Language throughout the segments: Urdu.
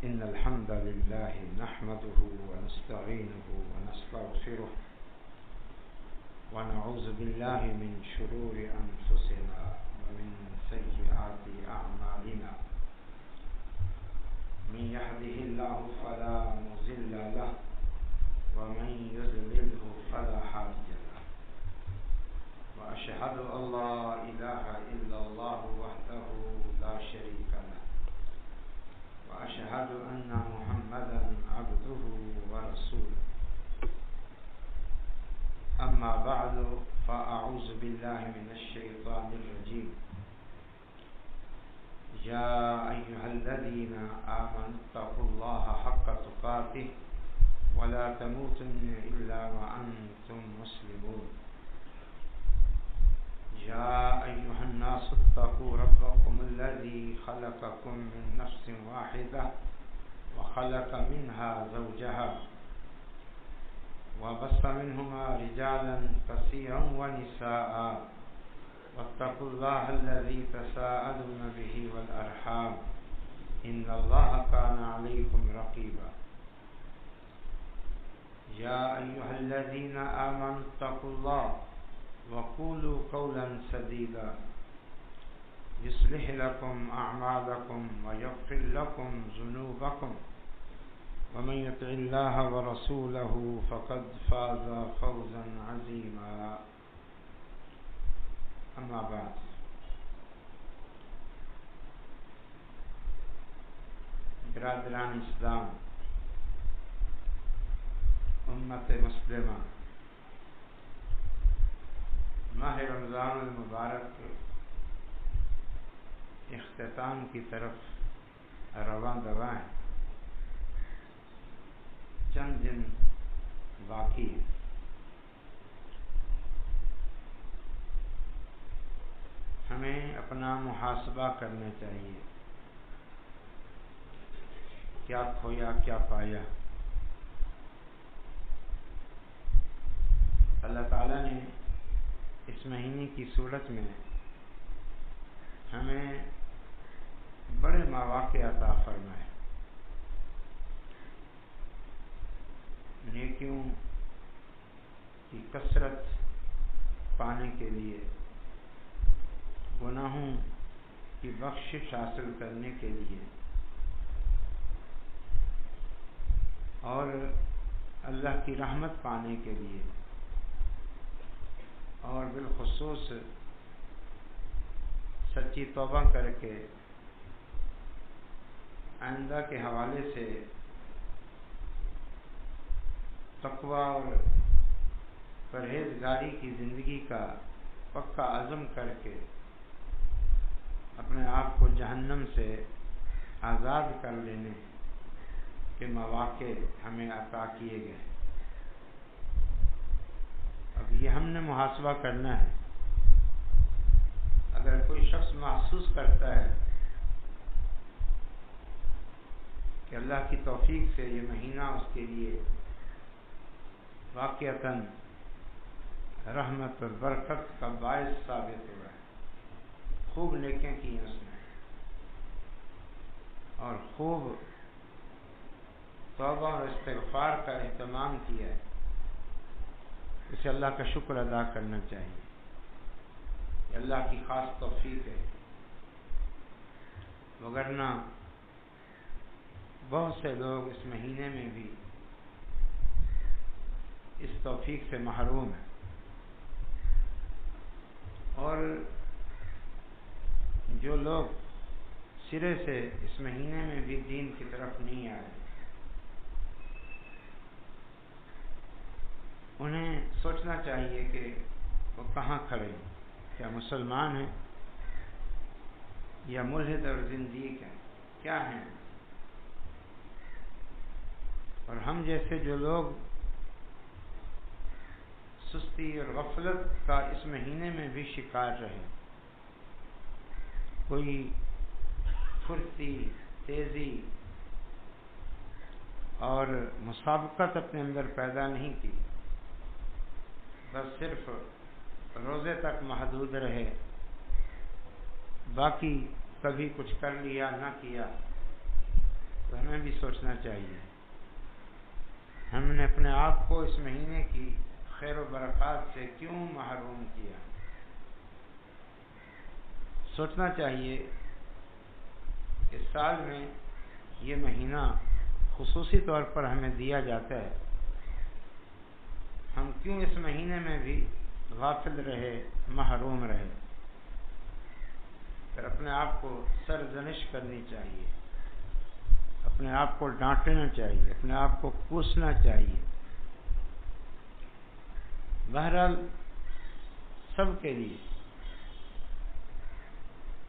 إن الحمد لله نحمده ونستعينه ونستغفره ونعوذ بالله من شرور أنفسنا ومن سيئات أعمالنا من يهده الله فلا مضل له ومن يضلله فلا هادي له وأشهد أن لا إله إلا الله وحده لا شريك له وأشهد أن محمدا عبده ورسوله أما بعد فأعوذ بالله من الشيطان الرجيم يا أيها الذين آمنوا اتقوا الله حق تقاته ولا تموتن إلا وأنتم مسلمون يا أيها الناس اتقوا ربكم الذي خلقكم من نفس واحدة وخلق منها زوجها وبث منهما رجالا كثيرا ونساء واتقوا الله الذي تساءلون به والأرحام إن الله كان عليكم رقيبا يا أيها الذين آمنوا اتقوا الله وقولوا قولا سديدا يصلح لكم أعمالكم ويغفر لكم ذنوبكم ومن يطع الله ورسوله فقد فاز فوزا عظيما أما بعد برادران اسلام امت مسلمہ ماہ رمضان المبارک کے اختتام کی طرف رواں دواں ہیں. چند دن باقی ہیں. ہمیں اپنا محاسبہ کرنا چاہیے. کیا کھویا کیا پایا. اللہ تعالیٰ نے اس مہینے کی صورت میں ہمیں بڑے مواقع عطا فرمائے. نیکیوں کی کثرت پانے کے لیے، گناہوں کی بخشش حاصل کرنے کے لیے اور اللہ کی رحمت پانے کے لیے اور بالخصوص سچی توبہ کر کے آئندہ کے حوالے سے تقوی اور پرہیزگاری کی زندگی کا پکا عزم کر کے اپنے آپ کو جہنم سے آزاد کر لینے کے مواقع ہمیں عطا کیے گئے. اب یہ ہم نے محاسبہ کرنا ہے. اگر کوئی شخص محسوس کرتا ہے کہ اللہ کی توفیق سے یہ مہینہ اس کے لیے واقعتاً رحمت اور برکت کا باعث ثابت ہوا ہے، خوب نیکیاں کی ہیں اس نے اور خوب توبہ اور استغفار کا اہتمام کیا ہے، اسے اللہ کا شکر ادا کرنا چاہیے. یہ اللہ کی خاص توفیق ہے، وگرنہ بہت سے لوگ اس مہینے میں بھی اس توفیق سے محروم ہیں اور جو لوگ سرے سے اس مہینے میں بھی دین کی طرف نہیں آئے، انہیں سوچنا چاہیے کہ وہ کہاں کھڑے ہیں. کیا مسلمان ہیں یا ملحد اور زندیق ہیں؟ کیا ہیں؟ اور ہم جیسے جو لوگ سستی اور غفلت کا اس مہینے میں بھی شکار رہے، کوئی پھرتی، تیزی اور مسابقت اپنے اندر پیدا نہیں کی، بس صرف روزے تک محدود رہے، باقی کبھی کچھ کر لیا نہ کیا، تو ہمیں بھی سوچنا چاہیے ہم نے اپنے آپ کو اس مہینے کی خیر و برکات سے کیوں محروم کیا۔ سوچنا چاہیے کہ سال میں یہ مہینہ خصوصی طور پر ہمیں دیا جاتا ہے، ہم کیوں اس مہینے میں بھی غافل رہے، محروم رہے۔ پھر اپنے آپ کو سرزنش کرنی چاہیے، اپنے آپ کو ڈانٹنا چاہیے، اپنے آپ کو کوسنا چاہیے۔ بہرحال سب کے لیے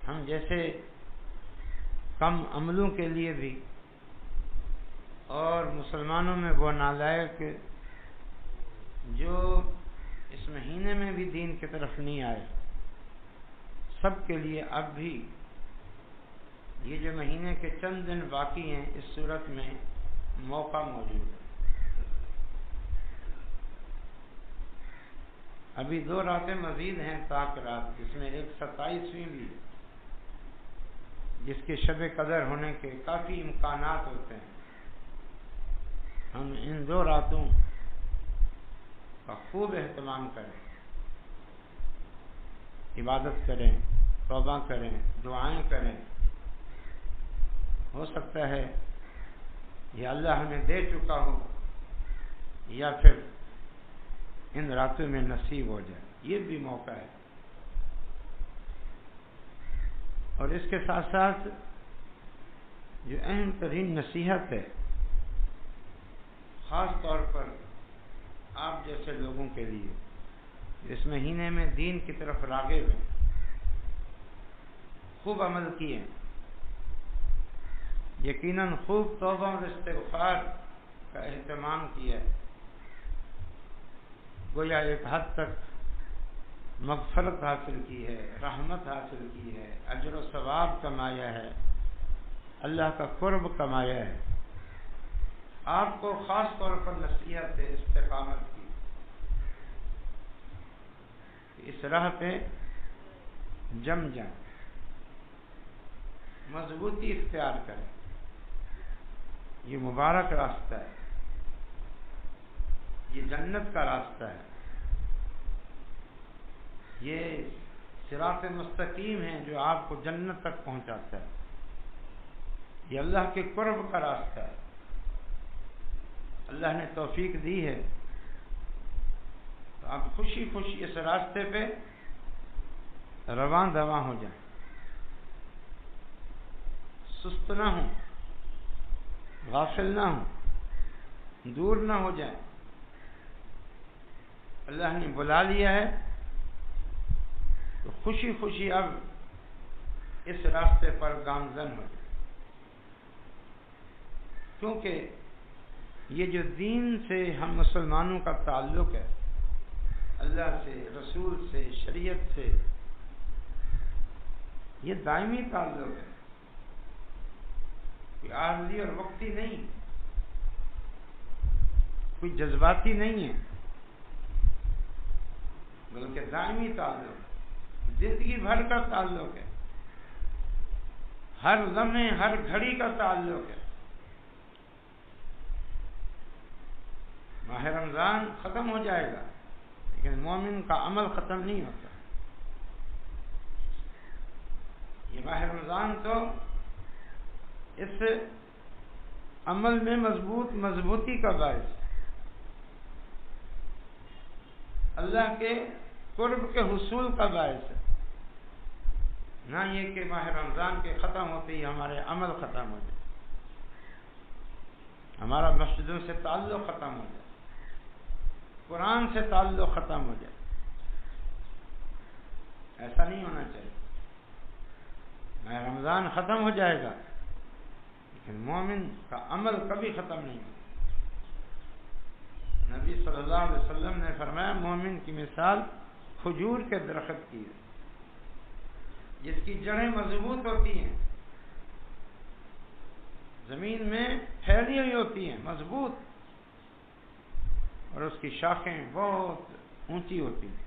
ہم جیسے کم عملوں کے لیے بھی، اور مسلمانوں میں وہ نالائق جو اس مہینے میں بھی دین کی طرف نہیں آئے، سب کے لیے اب بھی یہ جو مہینے کے چند دن باقی ہیں اس صورت میں موقع موجود ہے۔ ابھی 2 راتیں مزید ہیں تاک رات، جس میں ایک 27ویں بھی، جس کے شب قدر ہونے کے کافی امکانات ہوتے ہیں۔ ہم ان 2 راتوں کا خوب اہتمام کریں، عبادت کریں، توبہ کریں، دعائیں کریں۔ ہو سکتا ہے یہ اللہ ہمیں دے چکا ہو یا پھر ان راتوں میں نصیب ہو جائے، یہ بھی موقع ہے۔ اور اس کے ساتھ ساتھ جو اہم ترین نصیحت ہے، خاص طور پر آپ جیسے لوگوں کے لیے اس مہینے میں دین کی طرف راغب ہیں، خوب عمل کیے، یقیناً خوب توبہ اور استغفار کا اہتمام کیا ہے، گویا ایک حد تک مغفرت حاصل کی ہے، رحمت حاصل کی ہے، اجر و ثواب کمایا ہے، اللہ کا قرب کمایا ہے۔ آپ کو خاص طور پر نصیحت ہے استقامت کی، اس راہ پہ جم جائیں، مضبوطی اختیار کریں۔ یہ مبارک راستہ ہے، یہ جنت کا راستہ ہے، یہ صراط مستقیم ہے جو آپ کو جنت تک پہنچاتا ہے، یہ اللہ کے قرب کا راستہ ہے۔ اللہ نے توفیق دی ہے تو آپ خوشی خوشی اس راستے پہ رواں دواں ہو جائیں، سست نہ ہوں، غافل نہ ہوں، دور نہ ہو جائیں۔ اللہ نے بلا لیا ہے تو خوشی خوشی اب اس راستے پر گامزن ہو جائیں، کیونکہ یہ جو دین سے ہم مسلمانوں کا تعلق ہے، اللہ سے، رسول سے، شریعت سے، یہ دائمی تعلق ہے، کوئی عارضی اور وقتی نہیں، کوئی جذباتی نہیں ہے، بلکہ دائمی تعلق ہے، زندگی بھر کا تعلق ہے، ہر لمحے ہر گھڑی کا تعلق ہے۔ ماہ رمضان ختم ہو جائے گا لیکن مومن کا عمل ختم نہیں ہوتا۔ یہ ماہ رمضان تو اس عمل میں مضبوطی کا باعث ہے، اللہ کے قرب کے حصول کا باعث ہے، نہ یہ کہ ماہ رمضان کے ختم ہوتے ہی ہمارے عمل ختم ہو جائے، ہمارا مسجدوں سے تعلق ختم ہو جائے، قرآن سے تعلق ختم ہو جائے۔ ایسا نہیں ہونا چاہیے۔ ماہ رمضان ختم ہو جائے گا لیکن مومن کا عمل کبھی ختم نہیں ہوگا۔ نبی صلی اللہ علیہ وسلم نے فرمایا مومن کی مثال کھجور کے درخت کی ہے، جس کی جڑیں مضبوط ہوتی ہیں، زمین میں پھیلی ہوئی ہوتی ہیں، مضبوط، اور اس کی شاخیں بہت اونچی ہوتی ہیں،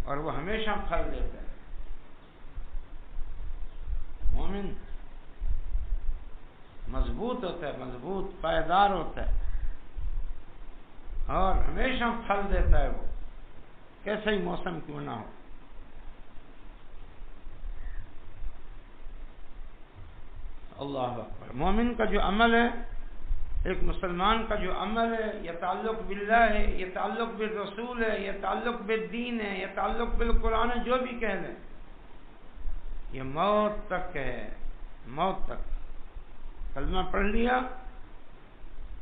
اور وہ ہمیشہ پھل دیتا ہے۔ مومن مضبوط ہوتا ہے، مضبوط پائیدار ہوتا ہے اور ہمیشہ پھل دیتا ہے، وہ کیسا ہی موسم کیوں نہ ہو۔ اللہ اکبر۔ مومن کا جو عمل ہے، ایک مسلمان کا جو عمل ہے، یہ تعلق باللہ ہے، یہ تعلق بالرسول ہے، یہ تعلق بالدین ہے، یہ تعلق بالقرآن ہے، جو بھی کہہ لیں، یہ موت تک ہے، موت تک۔ کلمہ پڑھ لیا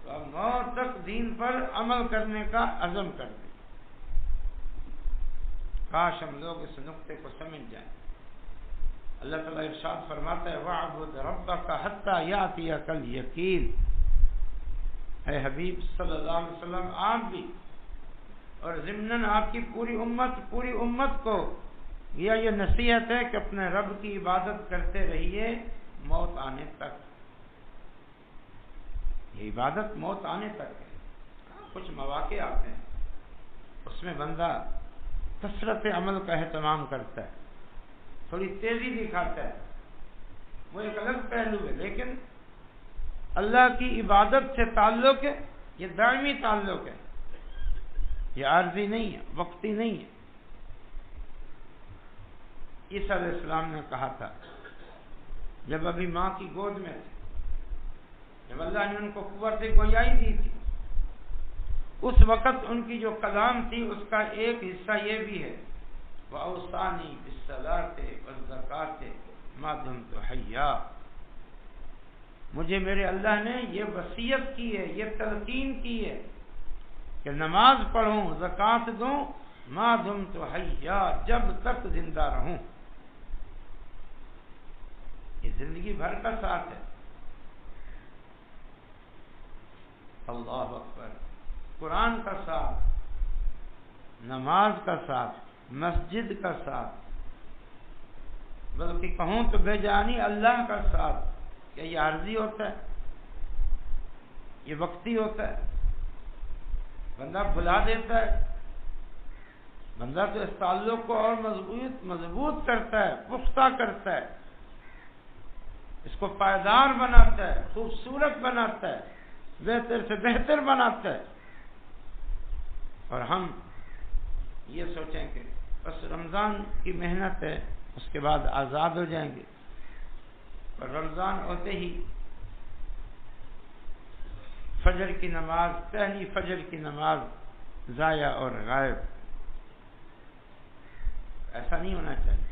تو اب موت تک دین پر عمل کرنے کا عزم کر دیں۔ کاش ہم لوگ اس نقطے کو سمجھ جائیں۔ اللہ تعالیٰ ارشاد فرماتا ہے وَاعْبُدْ رَبَّكَ حَتَّى يَأْتِيَكَ الْيَقِينُ۔ اے حبیب صلی اللہ علیہ وسلم، آپ بھی اور ضمناً آپ کی پوری امت کو یہ نصیحت ہے کہ اپنے رب کی عبادت کرتے رہیے موت آنے تک۔ یہ عبادت موت آنے تک ہے۔ کچھ مواقع آتے ہیں اس میں بندہ کثرت عمل کا اہتمام کرتا ہے، تھوڑی تیزی دکھاتا ہے، وہ ایک الگ پہلو ہے، لیکن اللہ کی عبادت سے تعلق ہے، یہ دائمی تعلق ہے، یہ عارضی نہیں ہے، وقتی نہیں ہے۔ عیسیٰ علیہ السلام نے کہا تھا جب ابھی ماں کی گود میں تھے، جب اللہ نے ان کو قوت گویائی دی تھی، اس وقت ان کی جو کلام تھی اس کا ایک حصہ یہ بھی ہے وَأَوْصَانِي بِالصَّلَاةِ وَالزَّكَاةِ مَا دُمْتُ حَيًّا۔ مجھے میرے اللہ نے یہ وصیت کی ہے، یہ تلقین کی ہے کہ نماز پڑھوں، زکوٰۃ دوں، ما دمت حیا، جب تک زندہ رہوں۔ یہ زندگی بھر کا ساتھ ہے۔ اللہ اکبر۔ قرآن کا ساتھ، نماز کا ساتھ، مسجد کا ساتھ، بلکہ کہوں تو بے جانی اللہ کا ساتھ۔ کیا یہ عارضی ہوتا ہے؟ یہ وقتی ہوتا ہے؟ بندہ بھلا دیتا ہے؟ بندہ تو اس تعلق کو اور مضبوط کرتا ہے، پختہ کرتا ہے، اس کو پائیدار بناتا ہے، خوبصورت بناتا ہے، بہتر سے بہتر بناتا ہے۔ اور ہم یہ سوچیں کہ بس رمضان کی محنت ہے، اس کے بعد آزاد ہو جائیں گے، اور رمضان ہوتے ہی فجر کی نماز، پہلی فجر کی نماز ضائع اور غائب۔ ایسا نہیں ہونا چاہیے۔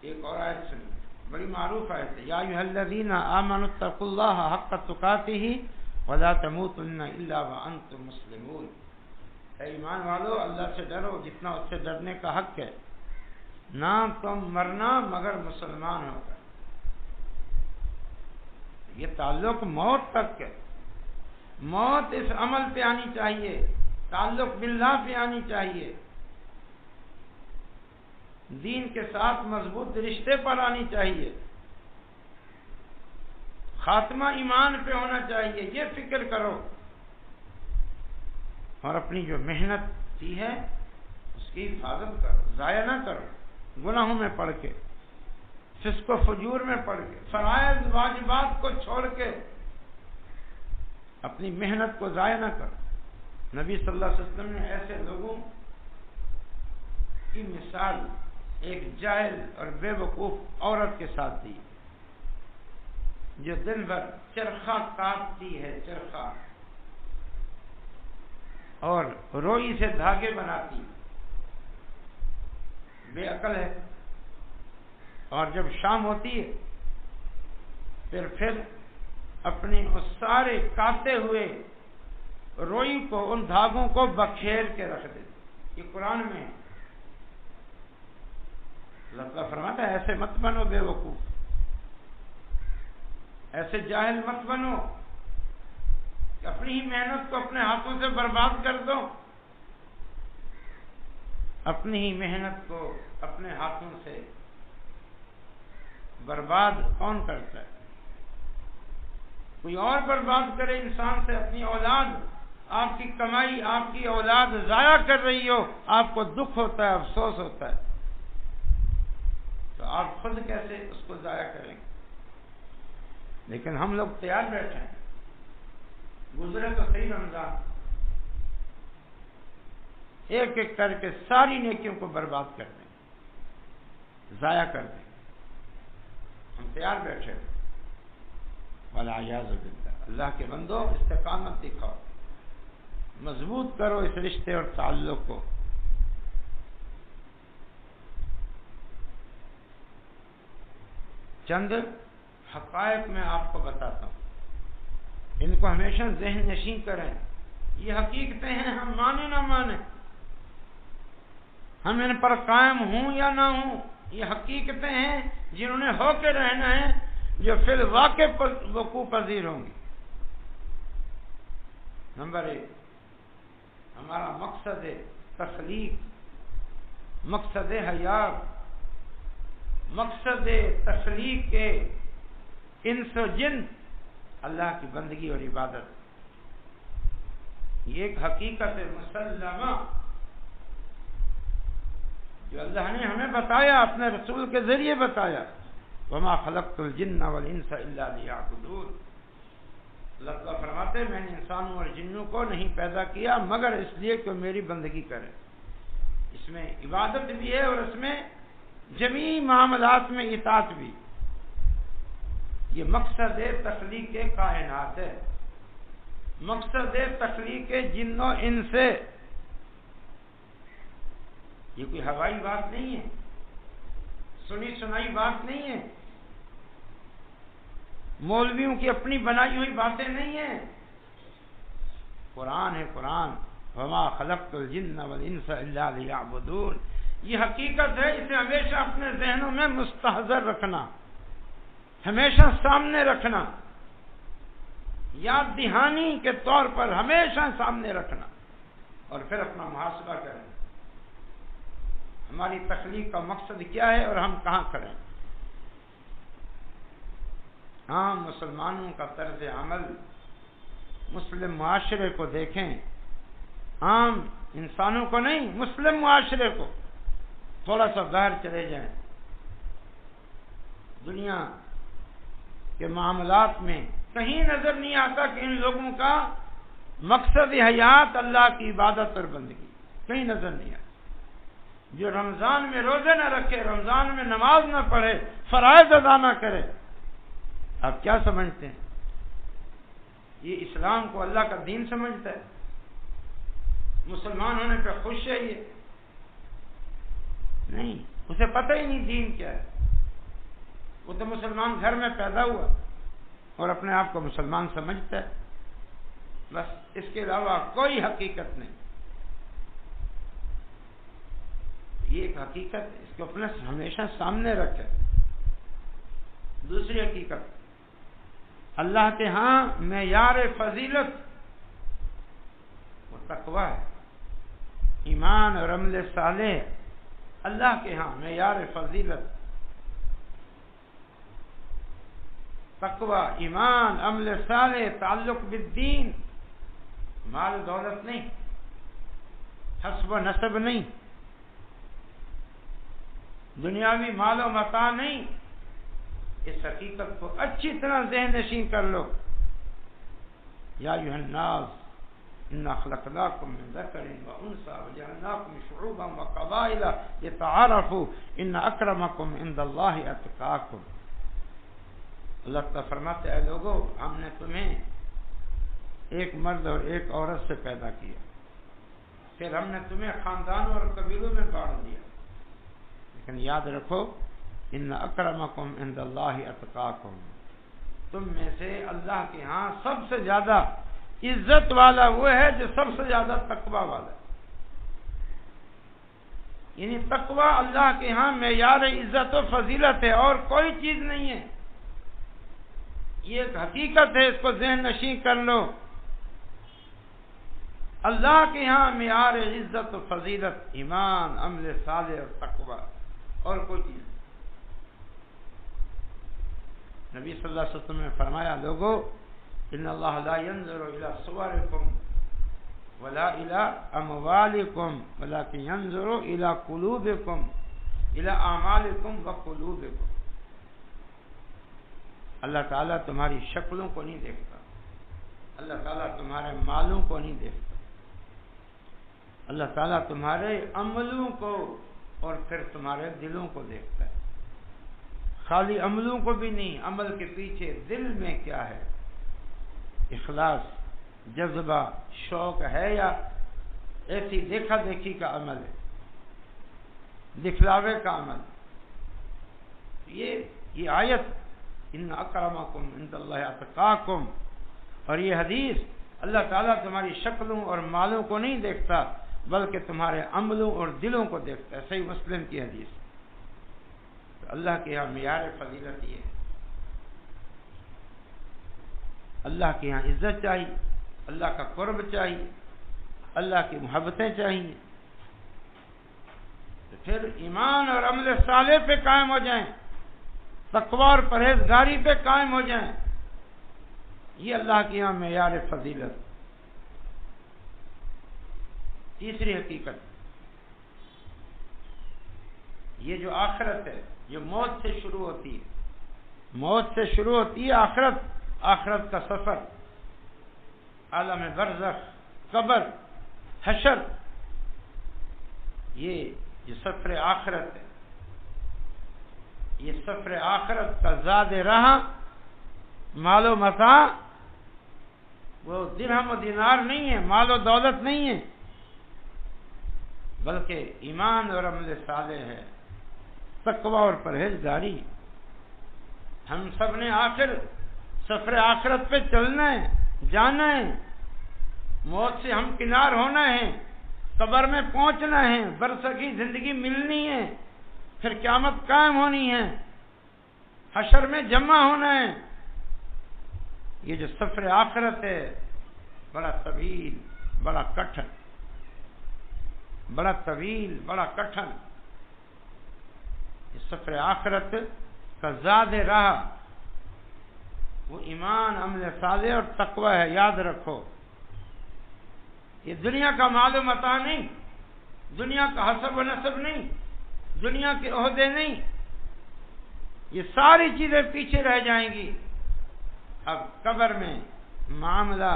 ایک اور آیت سنیں، بڑی معروف آیت ہے، یا ایھا الذین آمنوا اتقوا اللہ حق تقاتہ ولا تموتن الا وانتم مسلمون۔ اے ایمان والو، اللہ سے ڈرو جتنا اس سے ڈرنے کا حق ہے، نہ تم مرنا مگر مسلمان ہو کر۔ یہ تعلق موت تک ہے۔ موت اس عمل پہ آنی چاہیے، تعلق باللہ پہ آنی چاہیے، دین کے ساتھ مضبوط رشتے پر آنی چاہیے، خاتمہ ایمان پہ ہونا چاہیے۔ یہ فکر کرو اور اپنی جو محنت کی ہے اس کی حفاظت کرو، ضائع نہ کرو، گناہوں میں پڑ کے، فسق و فجور میں پڑ کے، فرائض واجبات کو چھوڑ کے اپنی محنت کو ضائع نہ کرو۔ نبی صلی اللہ علیہ وسلم نے ایسے لوگوں کی مثال ایک جاہل اور بے وقوف عورت کے ساتھ دی، جو دن بھر چرخہ کاٹتی ہے، چرخہ، اور روئی سے دھاگے بناتی، بے عقل ہے، اور جب شام ہوتی ہے پھر اپنی اس سارے کاٹے ہوئے روئی کو، ان دھاگوں کو بکھیر کے رکھ دیتی۔ یہ قرآن میں ہے۔ اللہ تعالیٰ فرماتا ہے ایسے مت بنو بے وقوف، ایسے جاہل مت بنو کہ اپنی ہی محنت کو اپنے ہاتھوں سے برباد کر دو۔ اپنی ہی محنت کو اپنے ہاتھوں سے برباد کون کرتا ہے؟ کوئی اور برباد کرے انسان سے اپنی اولاد، آپ کی کمائی، آپ کی اولاد ضائع کر رہی ہو، آپ کو دکھ ہوتا ہے، افسوس ہوتا ہے، تو آپ خود کیسے اس کو ضائع کریں گے؟ لیکن ہم لوگ تیار بیٹھے ہیں، گزرے تو صحیح رمضان، ایک ایک کر کے ساری نیکیوں کو برباد کر دیں، ضائع کر دیں۔ ہم تیار بیٹھے ہیں، والعیاذ باللہ۔ اللہ کے بندو استقامت دکھاؤ، مضبوط کرو اس رشتے اور تعلق کو۔ چند حقائق میں آپ کو بتاتا ہوں، ان کو ہمیشہ ذہن نشین کریں۔ یہ حقیقتیں ہیں، ہم مانیں نہ مانیں، ہم ان پر قائم ہوں یا نہ ہوں، یہ حقیقتیں ہیں جنہوں نے ہو کے رہنا ہے، جو فی الواقع وقوع پذیر ہوں گی۔ نمبر 1، ہمارا مقصد تخلیق، مقصد حیات، مقصد تخلیق کے انس و جن اللہ کی بندگی اور عبادت، یہ ایک حقیقت مسلمہ جو اللہ نے ہمیں بتایا، اپنے رسول کے ذریعے بتایا۔ وما خلقت الجن والانس الا ليعبدون، اللہ تعالیٰ فرماتے ہیں میں نے انسانوں اور جنوں کو نہیں پیدا کیا مگر اس لیے کہ میری بندگی کریں۔ اس میں عبادت بھی ہے اور اس میں جمیع معاملات میں اطاعت بھی۔ یہ مقصد تخلیق کائنات ہے، مقصد تخلیق جن و انس سے۔ یہ کوئی ہوائی بات نہیں ہے، سنی سنائی بات نہیں ہے، مولویوں کی اپنی بنائی ہوئی باتیں نہیں ہیں، قرآن ہے قرآن۔ وما خلقت الجن والانس الا ليعبدون، یہ حقیقت ہے، اسے ہمیشہ اپنے ذہنوں میں مستحضر رکھنا، ہمیشہ سامنے رکھنا، یاد دہانی کے طور پر ہمیشہ سامنے رکھنا، اور پھر اپنا محاسبہ کریں، ہماری تخلیق کا مقصد کیا ہے اور ہم کہاں کھڑے ہیں۔ عام مسلمانوں کا طرز عمل، مسلم معاشرے کو دیکھیں، عام انسانوں کو نہیں، مسلم معاشرے کو، تھوڑا سا باہر چلے جائیں، دنیا کے معاملات میں کہیں نظر نہیں آتا کہ ان لوگوں کا مقصد حیات اللہ کی عبادت اور بندگی، کہیں نظر نہیں آتا۔ جو رمضان میں روزے نہ رکھے، رمضان میں نماز نہ پڑھے، فرائض ادا نہ کرے، آپ کیا سمجھتے ہیں؟ یہ اسلام کو اللہ کا دین سمجھتا ہے؟ مسلمان ہونے پہ خوش ہے؟ یہ نہیں، اسے پتہ ہی نہیں دین کیا ہے۔ وہ تو مسلمان گھر میں پیدا ہوا اور اپنے آپ کو مسلمان سمجھتا ہے، بس اس کے علاوہ کوئی حقیقت نہیں۔ یہ ایک حقیقت ہے، اس کو اپنے ہمیشہ سامنے رکھے۔ دوسری حقیقت، اللہ کے ہاں معیار فضیلت وہ تقوی ہے، ایمان اور عمل صالح اللہ کے ہاں معیار فضیلت، تقوی، ایمان، عمل صالح، تعلق بالدین، مال دولت نہیں، حسب و نسب نہیں، دنیاوی مال و متاع نہیں۔ اس حقیقت کو اچھی طرح ذہن نشین کر لو۔ یا ایھا الناس انا خلقناکم من ذکر وانثی وجعلناکم شعوبا وقبائل لتعارفوا ان اکرمکم عند اللہ اتقاکم۔ اللہ تعالیٰ فرماتے ہیں، اے لوگو، ہم نے تمہیں ایک مرد اور ایک عورت سے پیدا کیا، پھر ہم نے تمہیں خاندانوں اور قبیلوں میں بانٹ دیا، لیکن یاد رکھو ان اکرمکم عند اللہ اتقاکم، تم میں سے اللہ کے ہاں سب سے زیادہ عزت والا وہ ہے جو سب سے زیادہ تقوی والا ہے۔ یعنی تقوی اللہ کے ہاں معیار عزت و فضیلت ہے، اور کوئی چیز نہیں ہے۔ یہ ایک حقیقت ہے، اس کو ذہن نشین کر لو۔ اللہ کے ہاں معیار عزت و فضیلت ایمان، عمل صالح اور تقوی، اور کوئی چیز نہیں۔ نبی صلی اللہ علیہ وسلم نے فرمایا، لوگو ان اللہ لا ينظر الى صورکم ولا الى اموالکم ولكن ينظر الى قلوبکم الى اعمالکم وقلوبکم۔ اللہ تعالیٰ تمہاری شکلوں کو نہیں دیکھتا، اللہ تعالیٰ تمہارے مالوں کو نہیں دیکھتا، اللہ تعالیٰ تمہارے عملوں کو اور پھر تمہارے دلوں کو دیکھتا ہے۔ خالی عملوں کو بھی نہیں، عمل کے پیچھے دل میں کیا ہے، اخلاص، جذبہ، شوق ہے یا ایسی دیکھا دیکھی کا عمل ہے، دکھلاوے کا عمل۔ یہ آیت ان اکرمکم عند اللہ اتقاکم، اور یہ حدیث اللہ تعالیٰ تمہاری شکلوں اور مالوں کو نہیں دیکھتا بلکہ تمہارے عملوں اور دلوں کو دیکھتا ہے۔ صحیح مسلم کی حدیث۔ تو اللہ کے یہاں معیار فضیلت یہ ہے، اللہ کے یہاں عزت چاہیے، اللہ کا قرب چاہیے، اللہ کی محبتیں چاہیے، تو پھر ایمان اور عمل صالح پہ قائم ہو جائیں، تقوی اور پرہیزگاری پہ قائم ہو جائیں، یہ اللہ کے یہاں معیار فضیلت۔ تیسری حقیقت، یہ جو آخرت ہے، جو موت سے شروع ہوتی ہے، موت سے شروع ہوتی ہے آخرت کا سفر، عالم برزخ، قبر، حشر، یہ جو سفر آخرت ہے، یہ سفر آخرت کا زاد راہ، مال و متاع، وہ درہم و دینار نہیں ہے، مال و دولت نہیں ہے، بلکہ ایمان اور عمل صالح ہے، تقوی اور پرہیزگاری۔ ہم سب نے آخر سفر آخرت پہ چلنا ہے، جانا ہے، موت سے ہم کنار ہونا ہے، قبر میں پہنچنا ہے، برزخی زندگی ملنی ہے، پھر قیامت قائم ہونی ہے، حشر میں جمع ہونا ہے۔ یہ جو سفر آخرت ہے بڑا طویل، بڑا کٹھن، بڑا طویل، بڑا کٹھن۔ یہ سفر آخرت کا زاد راہ وہ ایمان، عمل صالح اور تقوی ہے، یاد رکھو۔ یہ دنیا کا مال و متاع نہیں، دنیا کا حسب و نسب نہیں، دنیا کے عہدے نہیں، یہ ساری چیزیں پیچھے رہ جائیں گی۔ اب قبر میں معاملہ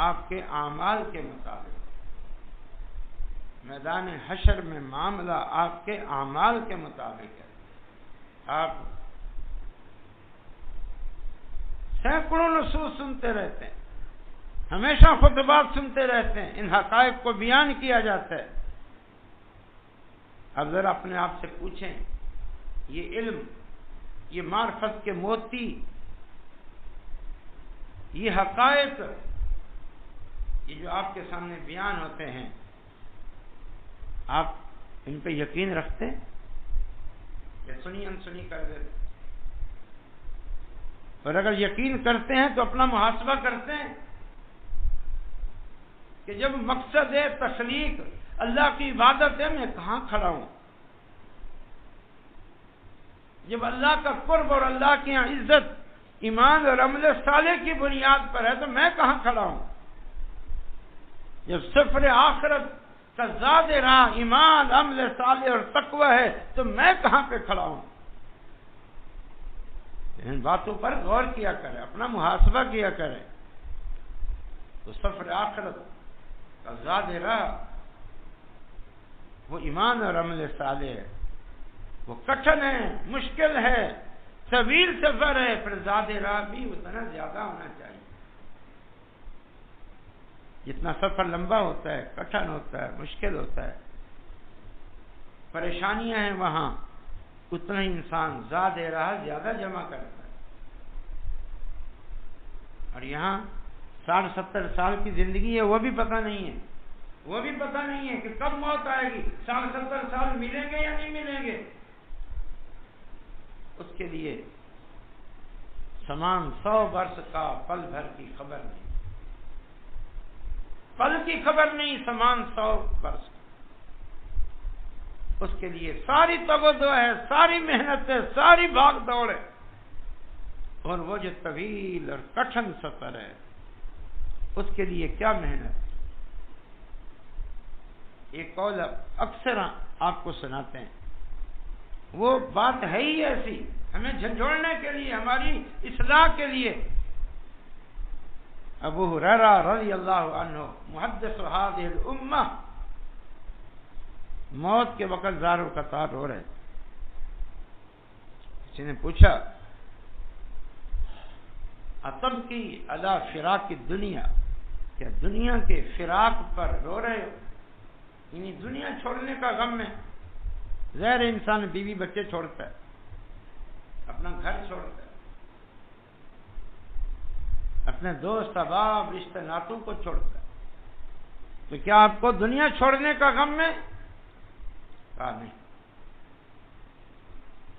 آپ کے اعمال کے مطابق، میدان حشر میں معاملہ آپ کے اعمال کے مطابق ہے۔ آپ سینکڑوں نصوص سنتے رہتے ہیں، ہمیشہ خطبات سنتے رہتے ہیں، ان حقائق کو بیان کیا جاتا ہے۔ اب ذرا اپنے آپ سے پوچھیں، یہ علم، یہ معرفت کے موتی، یہ حقائق، یہ جو آپ کے سامنے بیان ہوتے ہیں، آپ ان پہ یقین رکھتے ہیں یا سنی انسنی کر دیتے؟ اور اگر یقین کرتے ہیں تو اپنا محاسبہ کرتے ہیں کہ جب مقصد ہے تخلیق، اللہ کی عبادت ہے، میں کہاں کھڑا ہوں؟ جب اللہ کا قرب اور اللہ کی عزت ایمان اور عمل صالح کی بنیاد پر ہے تو میں کہاں کھڑا ہوں؟ جب سفر آخرت کا زاد راہ ایمان، عمل صالح اور تقوی ہے تو میں کہاں پہ کھڑا ہوں؟ ان باتوں پر غور کیا کرے، اپنا محاسبہ کیا کرے۔ تو سفر آخرت کا زاد راہ وہ ایمان اور عمل صالح ہے، وہ کٹھن ہے، مشکل ہے، طویل سفر ہے، پھر زاد راہ بھی اتنا زیادہ ہونا چاہیے۔ جتنا سفر لمبا ہوتا ہے، کٹھن ہوتا ہے، مشکل ہوتا ہے، پریشانیاں ہیں وہاں، اتنا ہی انسان زاد راہ زیادہ جمع کرتا ہے۔ اور یہاں 60-70 سال کی زندگی ہے، وہ بھی پتہ نہیں ہے، وہ بھی پتہ نہیں ہے کہ کب موت آئے گی، 60-70 سال ملیں گے یا نہیں ملیں گے۔ اس کے لیے سمان 100 برس کا پل بھر کی خبر نہیں، پل کی خبر نہیں، سمان 100 برس کا۔ اس کے لیے ساری توجہ ہے، ساری محنت ہے، ساری بھاگ دوڑ ہے، اور وہ جو طویل اور کٹھن سفر ہے اس کے لیے کیا محنت ہے۔ ایک قول اکثر آپ کو سناتے ہیں، وہ بات ہے ہی ایسی، ہمیں جھنجھوڑنے کے لیے، ہماری اصلاح کے لیے۔ ابو ہریرہ رضی اللہ عنہ محدث هذه الامہ موت کے وقت زار و قطار ہو رہے، کسی نے پوچھا اتبکی علی فراق الدنیا، کیا دنیا کے فراق پر رو رہے ہو؟ یعنی دنیا چھوڑنے کا غم ہے۔ ظاہر انسان بیوی بچے چھوڑتا ہے، اپنا گھر چھوڑتا ہے، اپنے دوست احباب رشتہ ناتوں کو چھوڑتا ہے، تو کیا آپ کو دنیا چھوڑنے کا غم ہے؟ کہا نہیں،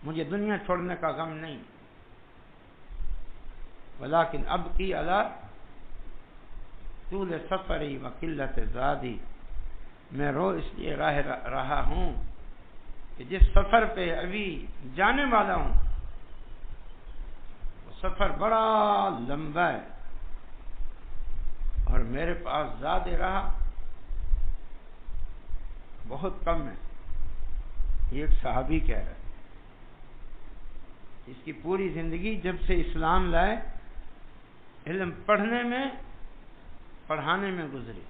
مجھے دنیا چھوڑنے کا غم نہیں، ولیکن ابکی علی طول سفری و قلت زادی، میں رو اس لیے رہا ہوں کہ جس سفر پہ ابھی جانے والا ہوں وہ سفر بڑا لمبا ہے اور میرے پاس زیادہ رہا بہت کم ہے۔ یہ ایک صحابی کہہ رہا ہے، اس کی پوری زندگی جب سے اسلام لائے علم پڑھنے میں پڑھانے میں گزری،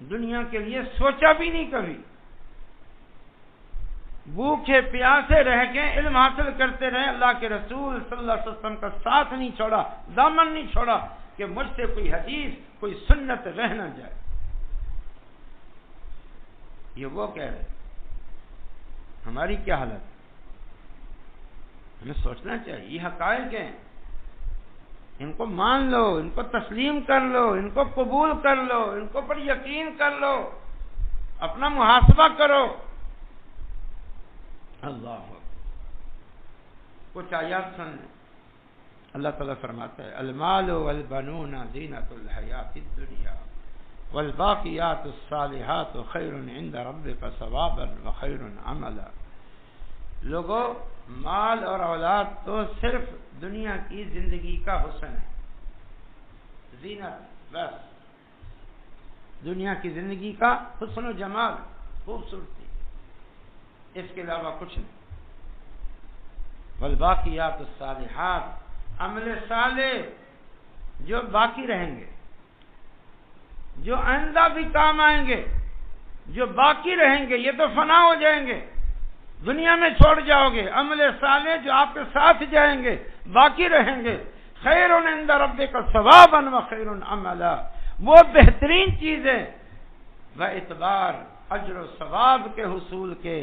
دنیا کے لیے سوچا بھی نہیں کبھی، بھوکے پیاسے رہ کے علم حاصل کرتے رہے، اللہ کے رسول صلی اللہ علیہ وسلم کا ساتھ نہیں چھوڑا، دامن نہیں چھوڑا کہ مجھ سے کوئی حدیث کوئی سنت رہ نہ جائے۔ یہ وہ کہہ رہے، ہماری کیا حالت؟ ہمیں سوچنا چاہیے، یہ حقائق ہیں، ان کو مان لو، ان کو تسلیم کر لو، ان کو قبول کر لو، ان کو پر یقین کر لو، اپنا محاسبہ کرو۔ اللہ کچھ آیات سن لیں۔ اللہ تعالیٰ فرماتا ہے المال والبنون زینۃ الحیات الدنیا والباقیات الصالحات خیر عند ربک ثوابا وخیر عملا۔ لوگوں، مال اور اولاد تو صرف دنیا کی زندگی کا حسن ہے، زینت، بس دنیا کی زندگی کا حسن و جمال، خوبصورتی، اس کے علاوہ کچھ نہیں۔ والباقیات الصالحات، عمل صالح جو باقی رہیں گے، جو آئندہ بھی کام آئیں گے، جو باقی رہیں گے، یہ تو فنا ہو جائیں گے، دنیا میں چھوڑ جاؤ گے، عمل صالح جو آپ کے ساتھ جائیں گے، باقی رہیں گے، خیر عند ربک ثوابا وخیر عملا، وہ بہترین چیزیں باعتبار اجر و ثواب کے حصول کے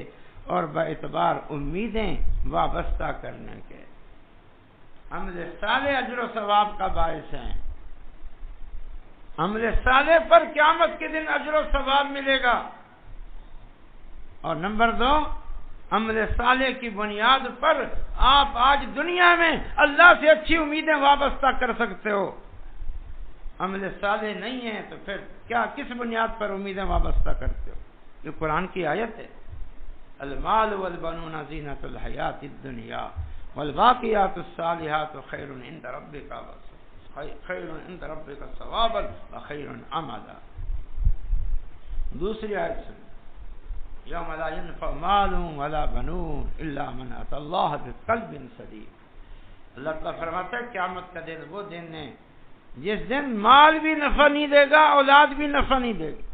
اور باعتبار امیدیں وابستہ کرنے کے۔ عمل صالح اجر و ثواب کا باعث ہیں، عمل صالح پر قیامت کے دن اجر و ثواب ملے گا۔ اور نمبر 2، عمل صالح کی بنیاد پر آپ آج دنیا میں اللہ سے اچھی امیدیں وابستہ کر سکتے ہو۔ عمل صالح نہیں ہے تو پھر کیا، کس بنیاد پر امیدیں وابستہ کرتے ہو؟ یہ قرآن کی آیت ہے، المال والبنون زینۃ الحیات الدنیا والباقیات الصالحات خیر عند ربک خیر عند ربک ثوابا وخیر عملا۔ دوسری آیت سن، یوم لا ينفع مال ولا بنون الا من اتى الله بقلب سلیم۔ اللہ تعالیٰ فرماتا ہے قیامت کا دن وہ دن ہے جس دن مال بھی نفع نہیں دے گا، اولاد بھی نفع نہیں دے گی،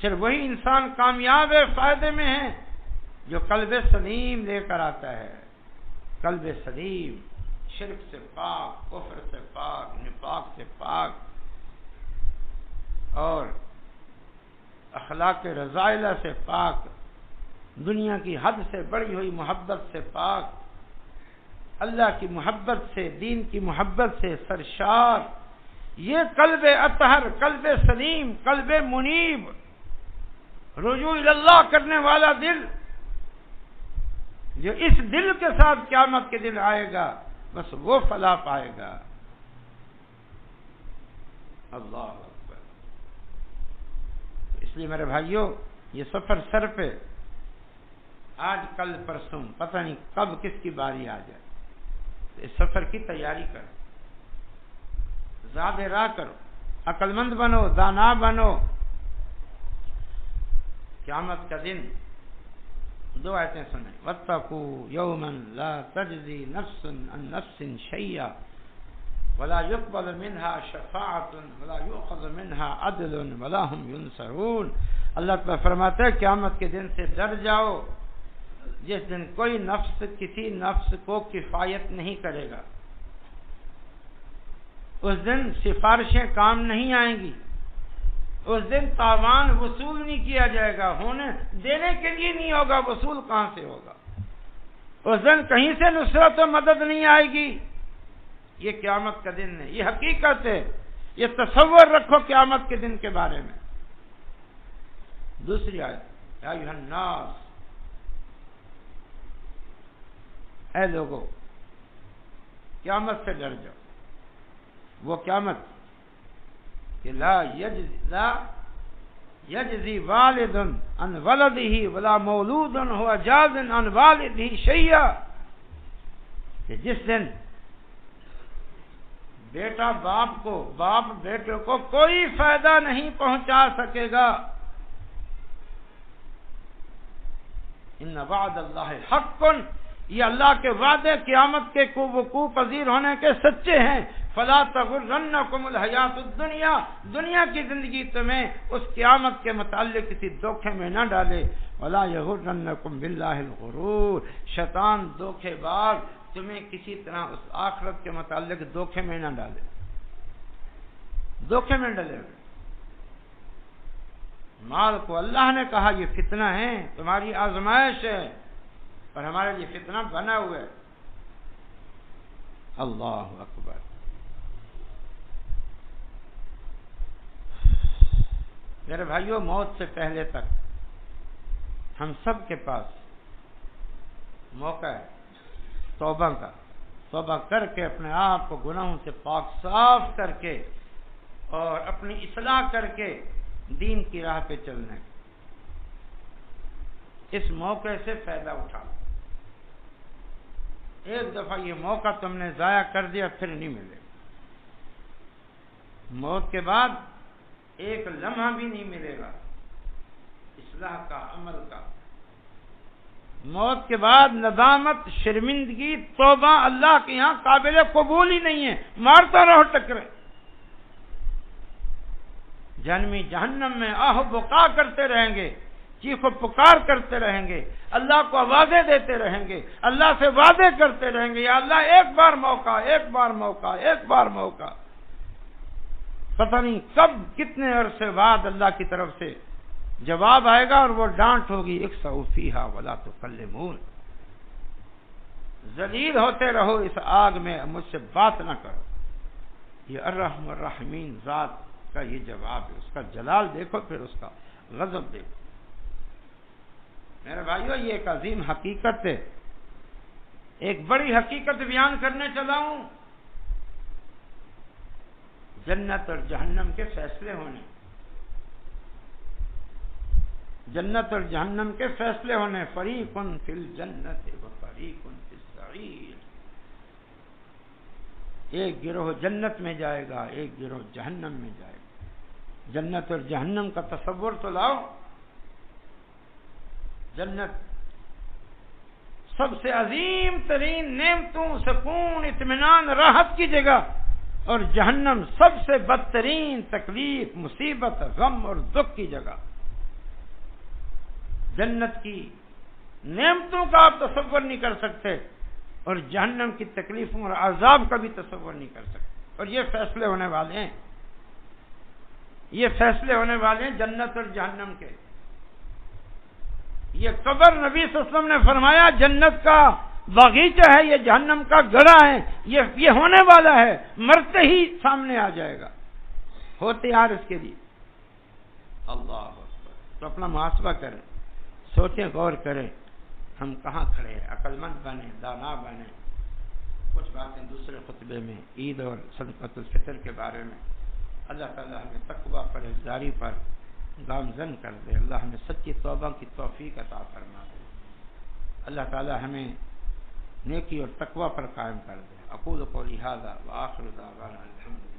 صرف وہی انسان کامیاب ہے، فائدے میں ہے جو قلب سلیم لے کر آتا ہے۔ قلب سلیم، شرک سے پاک، کفر سے پاک، نفاق سے پاک، اور اخلاق رذائلہ سے پاک، دنیا کی حد سے بڑی ہوئی محبت سے پاک، اللہ کی محبت سے، دین کی محبت سے سرشار، یہ قلب اطہر، قلب سلیم، قلب منیب، رجوع اللہ کرنے والا دل، جو اس دل کے ساتھ قیامت کے دن آئے گا بس وہ فلاح پائے گا۔ اللہ اکبر۔ اس لیے میرے بھائیوں، یہ سفر سر پہ، آج کل پرسوں پتہ نہیں کب کس کی باری آ جائے، اس سفر کی تیاری کرو، زیادہ راہ کرو، عقل مند بنو، دانا بنو۔ قیامت کا دن دو آیتیں سنیں. واتقوا یوما لا تجزی نفس عن نفس شیئا ولا يقبل منها شفاعت ولا يؤخذ منها عدل ولا هم ينصرون. اللہ تعالیٰ فرماتے ہیں قیامت کے دن سے ڈر جاؤ جس دن کوئی نفس کسی نفس کو کفایت نہیں کرے گا. اس دن سفارشیں کام نہیں آئیں گی. اس دن تاوان وصول نہیں کیا جائے گا. ہونے دینے کے لیے نہیں ہوگا، وصول کہاں سے ہوگا؟ اس دن کہیں سے نصرت و مدد نہیں آئے گی. یہ قیامت کا دن ہے، یہ حقیقت ہے. یہ تصور رکھو قیامت کے دن کے بارے میں. دوسری آیت، یا ایھا الناس، اے لوگو قیامت سے ڈر جاؤ. وہ قیامت کہ لا یجزی والد عن ولدہ ولا مولود هو جاز عن والدہ شیئا، کہ جس دن بیٹا باپ کو، باپ بیٹے کو کوئی فائدہ نہیں پہنچا سکے گا. ان وعد اللہ حق، یہ اللہ کے وعدے قیامت کے وقوع پذیر ہونے کے سچے ہیں. فلا تغرنکم الحیات الدنیا، دنیا کی زندگی تمہیں اس قیامت کے متعلق کسی دھوکے میں نہ ڈالے. ولا یغرنکم باللہ الغرور، شیطان دھوکے باز تمہیں کسی طرح اس آخرت کے متعلق دھوکے میں نہ ڈالے. دھوکے میں ڈالے ہوئے مال کو اللہ نے کہا یہ فتنہ ہے، تمہاری آزمائش ہے، پر ہمارے لیے فتنہ بنا ہوا ہے. اللہ اکبر. میرے بھائیوں، موت سے پہلے تک ہم سب کے پاس موقع ہے توبہ کا. توبہ کر کے اپنے آپ کو گناہوں سے پاک صاف کر کے اور اپنی اصلاح کر کے دین کی راہ پہ چلنے. اس موقع سے فائدہ اٹھا. ایک دفعہ یہ موقع تم نے ضائع کر دیا پھر نہیں ملے. موت کے بعد ایک لمحہ بھی نہیں ملے گا اصلاح کا، عمل کا. موت کے بعد ندامت، شرمندگی، توبہ اللہ کے یہاں قابل قبول ہی نہیں ہے. مارتا رہو ٹکرے. جہنمی جہنم میں آہ بکا کرتے رہیں گے، چیخ و پکار کرتے رہیں گے، اللہ کو آوازیں دیتے رہیں گے، اللہ سے وعدے کرتے رہیں گے، یا اللہ ایک بار موقع، ایک بار موقع، ایک بار موقع. پتہ نہیں کب کتنے عرصے بعد اللہ کی طرف سے جواب آئے گا اور وہ ڈانٹ ہوگی، اکسؤ فیہا ولا تکلمون، ذلیل ہوتے رہو اس آگ میں، مجھ سے بات نہ کرو. یہ الرحم الرحمین ذات کا یہ جواب ہے. اس کا جلال دیکھو، پھر اس کا غضب دیکھو. میرے بھائیو، یہ ایک عظیم حقیقت ہے. ایک بڑی حقیقت بیان کرنے چلا ہوں. جنت اور جہنم کے فیصلے ہونے، جنت اور جہنم کے فیصلے ہونے. فریق فی الجنت و فریق فی السعیر. ایک گروہ جنت میں جائے گا، ایک گروہ جہنم میں جائے گا. جنت اور جہنم کا تصور تو لاؤ. جنت سب سے عظیم ترین نعمتوں، سکون، اطمینان، راحت کی جگہ، اور جہنم سب سے بدترین تکلیف، مصیبت، غم اور دکھ کی جگہ. جنت کی نعمتوں کا آپ تصور نہیں کر سکتے اور جہنم کی تکلیفوں اور عذاب کا بھی تصور نہیں کر سکتے. اور یہ فیصلے ہونے والے ہیں، یہ فیصلے ہونے والے ہیں جنت اور جہنم کے. یہ قبر نبی صلی اللہ علیہ وسلم نے فرمایا جنت کا باغیچہ ہے، یہ جہنم کا گڑھا ہے. یہ ہونے والا ہے، مرتے ہی سامنے آ جائے گا. ہوتے یار اس کے لیے. اللہ اکبر. تو اپنا محاسبہ کریں، سوچیں، غور کریں ہم کہاں کھڑے ہیں. عقل مند بنیں، دانا بنیں. کچھ باتیں دوسرے خطبے میں عید اور صدقۃ الفطر کے بارے میں. اللہ تعالیٰ ہمیں تقویٰ پرہیزگاری پر گامزن کر دے. اللہ ہمیں سچی توبہ کی توفیق عطا فرما دے. اللہ تعالیٰ ہمیں نیکی اور تقویٰ پر قائم کر دے. اقول قولی ھذا وآخر دعوانا الحمد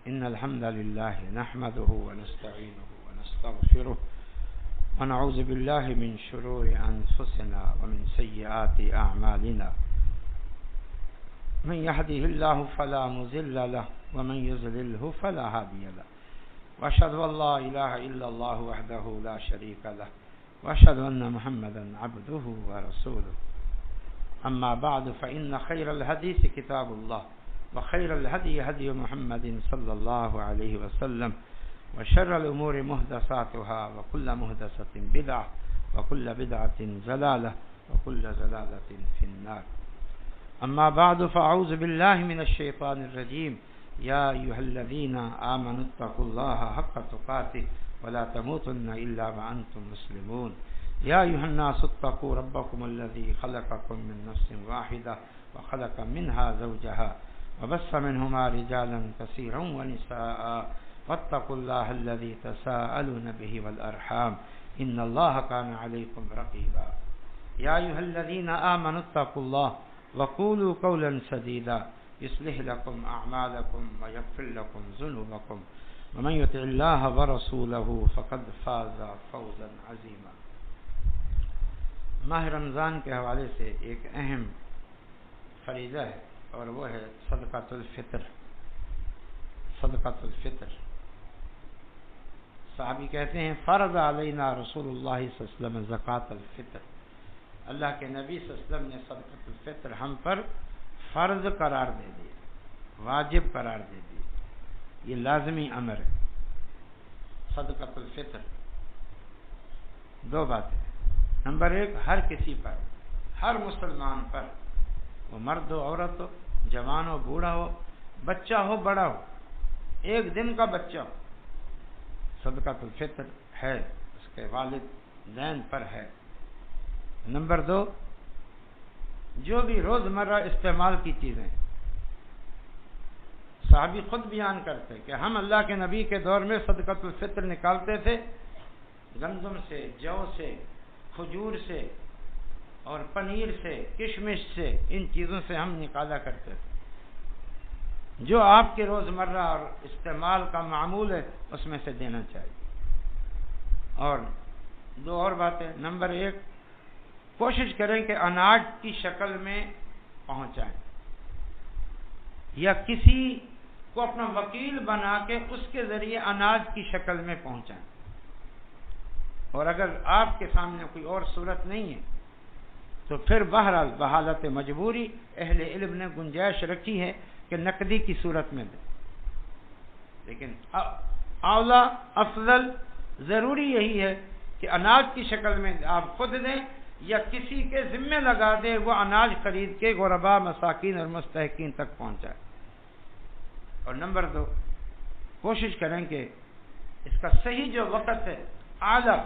إن الحمد لله نحمده ونستعينه ونستغفره ونعوذ بالله من شرور أنفسنا ومن سيئات أعمالنا من يهده الله فلا مضل له ومن يضلله فلا هادي له وأشهد أن لا إله إلا الله وحده لا شريك له وأشهد أن محمدا عبده ورسوله أما بعد فإن خير الحديث كتاب الله وخير الهدي هدي محمد صلى الله عليه وسلم وشر الأمور محدثاتها وكل محدثة بدعة وكل بدعة ضلالة وكل ضلالة في النار. أما بعد فأعوذ بالله من الشيطان الرجيم. يا أيها الذين آمنوا اتقوا الله حق تقاته ولا تموتن إلا وأنتم مسلمون. يا أيها الناس اتقوا ربكم الذي خلقكم من نفس واحدة وخلق منها زوجها وبث منهما رجالا كثيرا ونساء واتقوا الله الذي تساءلون به والأرحام إن الله كان عليكم رقيبا. يا أيها الذين آمنوا اتقوا الله وقولوا قولا سديدا يصلح لكم أعمالكم ويغفر لكم ذنوبكم ومن يطع الله ورسوله فقد فاز فوزا عظيما. ماہ رمضان کے حوالے سے ایک اہم فریضہ ہے اور وہ ہے صدقۃ الفطر. صدقۃ الفطر صحابی کہتے ہیں فرض علینا رسول اللہ صلی اللہ علیہ وسلم زکوٰۃ الفطر. اللہ کے نبی صلی اللہ علیہ وسلم نے صدقۃ الفطر ہم پر فرض قرار دے دیا, واجب قرار دے دیا. یہ لازمی امر ہے. صدقۃ الفطر دو باتیں. نمبر ایک, ہر کسی پر, ہر مسلمان پر, وہ مرد ہو عورت ہو, جوان ہو بوڑھا ہو, بچہ ہو بڑا ہو, ایک دن کا بچہ ہو, صدقۃ الفطر ہے, اس کے والدین پر ہے. نمبر دو, جو بھی روزمرہ استعمال کی چیزیں, صحابی خود بیان کرتے کہ ہم اللہ کے نبی کے دور میں صدقۃ الفطر نکالتے تھے گندم سے, جو سے, کھجور سے اور پنیر سے, کشمش سے, ان چیزوں سے ہم نکالا کرتے تھے. جو آپ کے روزمرہ اور استعمال کا معمول ہے اس میں سے دینا چاہیے. اور دو اور باتیں. نمبر ایک, کوشش کریں کہ اناج کی شکل میں پہنچائیں یا کسی کو اپنا وکیل بنا کے اس کے ذریعے اناج کی شکل میں پہنچائیں. اور اگر آپ کے سامنے کوئی اور صورت نہیں ہے تو پھر بہرحال بحالت مجبوری اہل علم نے گنجائش رکھی ہے کہ نقدی کی صورت میں دیں. لیکن اولا افضل ضروری یہی ہے کہ اناج کی شکل میں آپ خود دیں یا کسی کے ذمہ لگا دیں, وہ اناج خرید کے غربا, مساکین اور مستحقین تک پہنچائے. اور نمبر دو, کوشش کریں کہ اس کا صحیح جو وقت ہے اعلیٰ,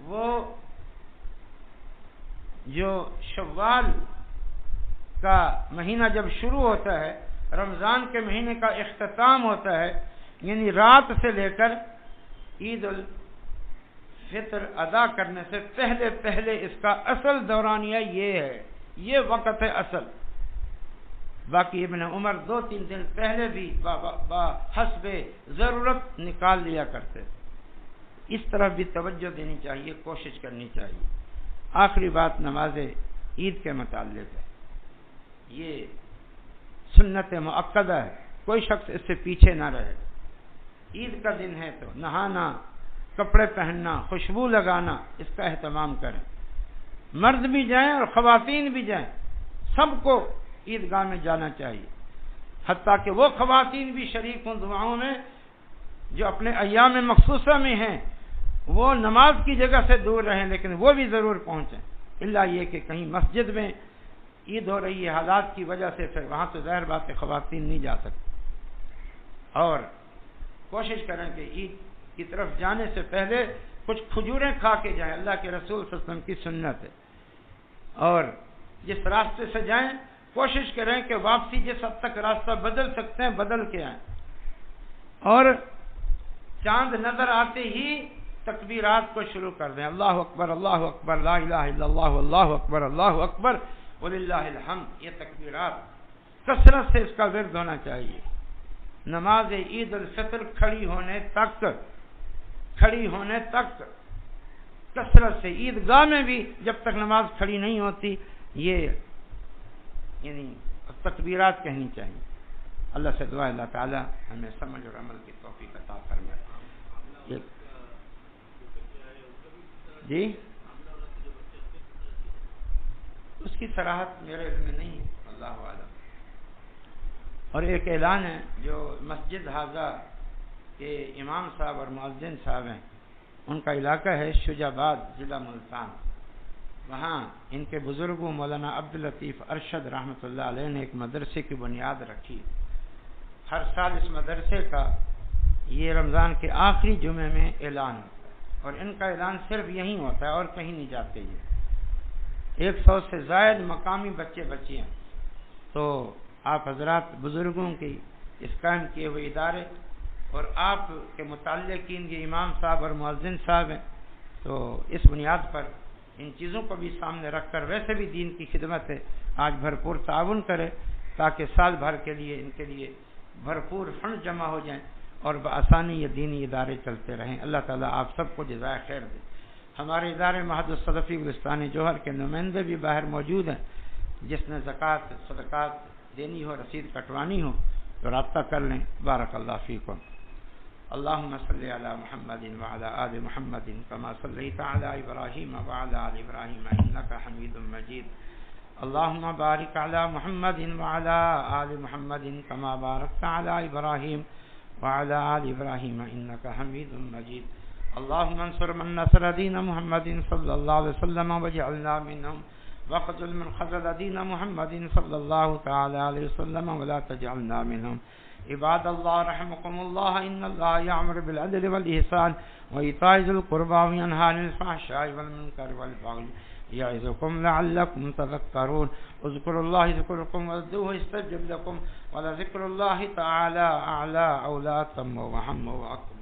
وہ جو شوال کا مہینہ جب شروع ہوتا ہے, رمضان کے مہینے کا اختتام ہوتا ہے, یعنی رات سے لے کر عید الفطر ادا کرنے سے پہلے پہلے اس کا اصل دورانیہ یہ ہے, یہ وقت ہے اصل. باقی ابن عمر 2-3 دن پہلے بھی حسب ضرورت نکال لیا کرتے. اس طرف بھی توجہ دینی چاہیے, کوشش کرنی چاہیے. آخری بات نماز عید کے متعلق ہے. یہ سنت مؤکدہ ہے, کوئی شخص اس سے پیچھے نہ رہے. عید کا دن ہے تو نہانا, کپڑے پہننا, خوشبو لگانا, اس کا اہتمام کریں. مرد بھی جائیں اور خواتین بھی جائیں, سب کو عیدگاہ میں جانا چاہیے. حتیٰ کہ وہ خواتین بھی شریک ہوں دعاؤں میں جو اپنے ایام مخصوصہ میں ہیں, وہ نماز کی جگہ سے دور رہیں لیکن وہ بھی ضرور پہنچیں. الا یہ کہ کہیں مسجد میں عید ہو رہی ہے حالات کی وجہ سے, پھر وہاں تو ظاہر بات ہے خواتین نہیں جا سکتی. اور کوشش کریں کہ عید کی طرف جانے سے پہلے کچھ کھجوریں کھا کے جائیں, اللہ کے رسول صلی اللہ علیہ وسلم کی سنت ہے. اور جس راستے سے جائیں کوشش کریں کہ واپسی جس حد تک راستہ بدل سکتے ہیں بدل کے آئیں. اور چاند نظر آتے ہی تکبیرات کو شروع کر دیں. اللہ اکبر, اللہ اکبر, لا الہ الا اللہ, اللہ اکبر, اللہ اکبر, وللہ الحمد. یہ تکبیرات کثرت سے اس کا ورد ہونا چاہیے. نماز عید الفطر کھڑی ہونے تک کثرت سے، عیدگاہ میں بھی جب تک نماز کھڑی نہیں ہوتی یہ یعنی تکبیرات کہنی چاہیے۔ اللہ سے دعا اللہ تعالی ہمیں سمجھ اور عمل کی توفیق عطا فرمائے۔ جی اس کی صراحت میرے علم میں نہیں ہے، اللہ اعلم۔ اور ایک اعلان ہے جو مسجد حاضہ کے امام صاحب اور مؤذن صاحب ہیں، ان کا علاقہ ہے شجاباد ضلع ملتان، وہاں ان کے بزرگوں مولانا عبداللطیف ارشد رحمۃ اللہ علیہ نے ایک مدرسے کی بنیاد رکھی۔ ہر سال اس مدرسے کا یہ رمضان کے آخری جمعے میں اعلان ہوتا ہے، اور ان کا اعلان صرف یہیں ہوتا ہے اور کہیں نہیں جاتے۔ یہ 100 سے زائد مقامی بچے بچیاں، تو آپ حضرات بزرگوں کی اس قائم کیے ہوئے ادارے اور آپ کے متعلقین یہ امام صاحب اور مؤذن صاحب ہیں، تو اس بنیاد پر ان چیزوں کو بھی سامنے رکھ کر ویسے بھی دین کی خدمت ہے آج بھرپور تعاون کرے، تاکہ سال بھر کے لیے ان کے لیے بھرپور فنڈ جمع ہو جائیں اور بآسانی یہ دینی ادارے چلتے رہیں۔ اللہ تعالیٰ آپ سب کو جزائے خیر دے۔ ہمارے ادارے معہد الصدفی گلستان جوہر کے نمائندے بھی باہر موجود ہیں، جس نے زکوٰۃ صدقات دینی ہو، رسید کٹوانی ہو تو رابطہ کر لیں۔ بارک اللہ فیکم۔ اللہم صلی علی محمد وعلی آل محمد کما صلیت علی ابراہیم وعلی آل ابراہیم انک حمید مجید۔ اللہم بارک علی محمد وعلی آل محمد کما بارکت علی ابراہیم وعلی آل ابراہیم انک حمید مجید۔ اللہم انصر من نصر دین محمد صلی اللہ علیہ وسلم واجعلنا منہم، واخذل من خذل دین محمد صلی اللہ تعالی علیہ وسلم ولا تجعلنا منہم۔ عباد اللہ رحمکم اللہ، ان اللہ یأمر بالعدل والإحسان وإیتاء ذی القربى وینہی عن الفحشاء والمنکر والبغی یعظکم لعلکم تذکرون۔ اذکروا اللہ یذکرکم وادعوہ یستجب لکم ولذکر اللہ تعالی اعلی اولا تم واہم واکبر۔